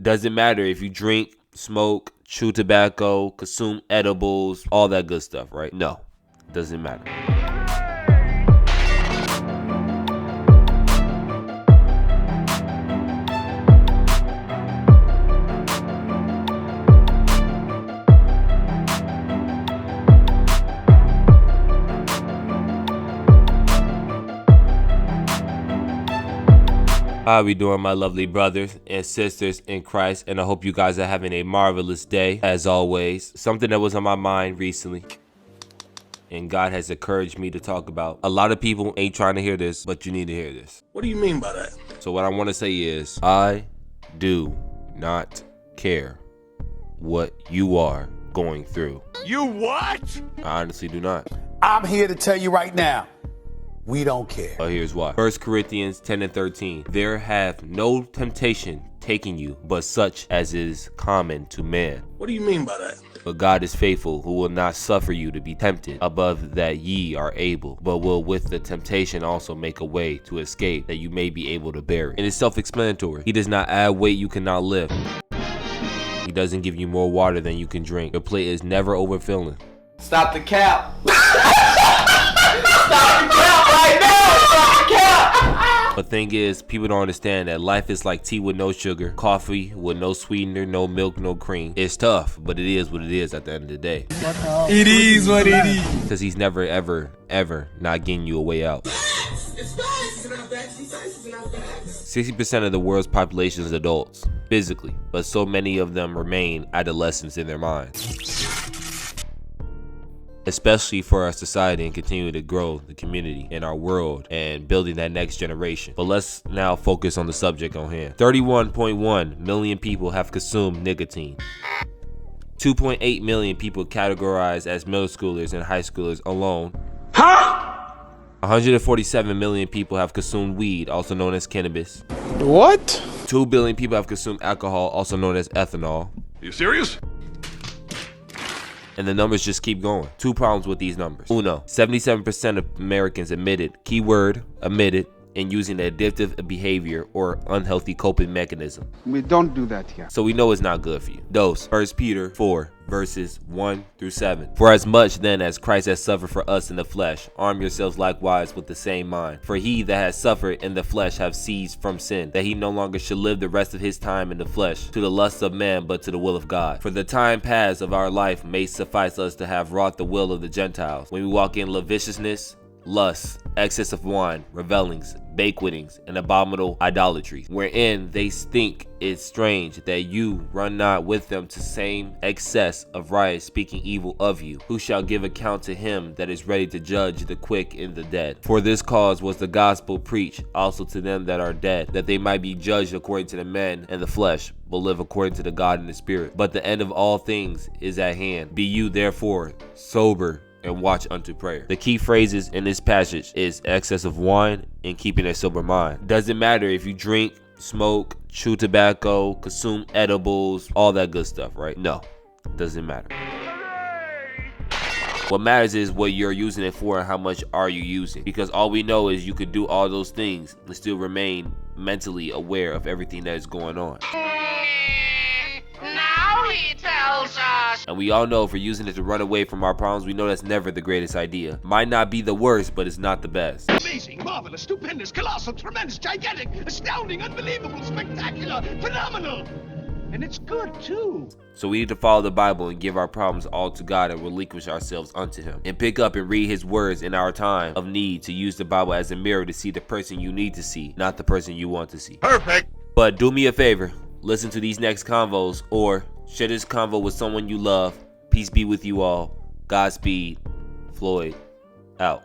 Doesn't matter if you drink, smoke, chew tobacco, consume edibles, all that good stuff, right? No, doesn't matter. How we doing, my lovely brothers and sisters in Christ? And I hope you guys are having a marvelous day. As always, something that was on my mind recently and God has encouraged me to talk about. A lot of people ain't trying to hear this, but you need to hear this. What do you mean by that? So what I want to say is, I do not care what you are going through. You what? I honestly do not. I'm here to tell you right now, we don't care. Here's why. 1 Corinthians 10:13. There hath no temptation taken you, but such as is common to man. What do you mean by that? But God is faithful, who will not suffer you to be tempted above that ye are able, but will with the temptation also make a way to escape, that you may be able to bear it. And it's self-explanatory. He does not add weight you cannot lift. He doesn't give you more water than you can drink. Your plate is never overfilling. Stop the cap. Stop the cap right now. Stop the cap. The thing is, people don't understand that life is like tea with no sugar, coffee with no sweetener, no milk, no cream. It's tough, but it is what it is at the end of the day. It is what it is. Because he's never, ever, ever not getting you a way out. 60% of the world's population is adults, physically, but so many of them remain adolescents in their minds. Especially for our society and continue to grow the community in our world and building that next generation. But let's now focus on the subject on hand. 31.1 million people have consumed nicotine. 2.8 million people categorized as middle schoolers and high schoolers alone. 147 million people have consumed weed, also known as cannabis. What? 2 billion people have consumed alcohol, also known as ethanol. You serious? And the numbers just keep going. 2 problems with these numbers. Uno, 77% of Americans admitted, keyword admitted, in using addictive behavior or unhealthy coping mechanism. We don't do that here. So we know it's not good for you. Dos, 1 Peter 4, verses 1 through 7. For as much then as Christ has suffered for us in the flesh, arm yourselves likewise with the same mind. For he that has suffered in the flesh have ceased from sin, that he no longer should live the rest of his time in the flesh, to the lusts of man, but to the will of God. For the time past of our life may suffice us to have wrought the will of the Gentiles, when we walk in lasciviousness, lust, excess of wine, revellings, banquetings, and abominable idolatries, wherein they think it strange that you run not with them to same excess of riot, speaking evil of you, who shall give account to him that is ready to judge the quick and the dead. For this cause was the gospel preached also to them that are dead, that they might be judged according to the men and the flesh, but live according to the God and the Spirit. But the end of all things is at hand. Be you therefore sober, and watch unto prayer. The key phrases in this passage is excess of wine and keeping a sober mind. Doesn't matter if you drink, smoke, chew tobacco, consume edibles, all that good stuff, right? No, doesn't matter. What matters is what you're using it for and how much are you using. Because all we know is you could do all those things and still remain mentally aware of everything that is going on. He tells us. And we all know if we're using it to run away from our problems, we know that's never the greatest idea. Might not be the worst, but it's not the best. Amazing, marvelous, stupendous, colossal, tremendous, gigantic, astounding, unbelievable, spectacular, phenomenal. And it's good too. So we need to follow the Bible and give our problems all to God and relinquish ourselves unto him. And pick up and read his words in our time of need, to use the Bible as a mirror to see the person you need to see, not the person you want to see. Perfect. But do me a favor, listen to these next convos or share this convo with someone you love. Peace be with you all. Godspeed. Floyd out.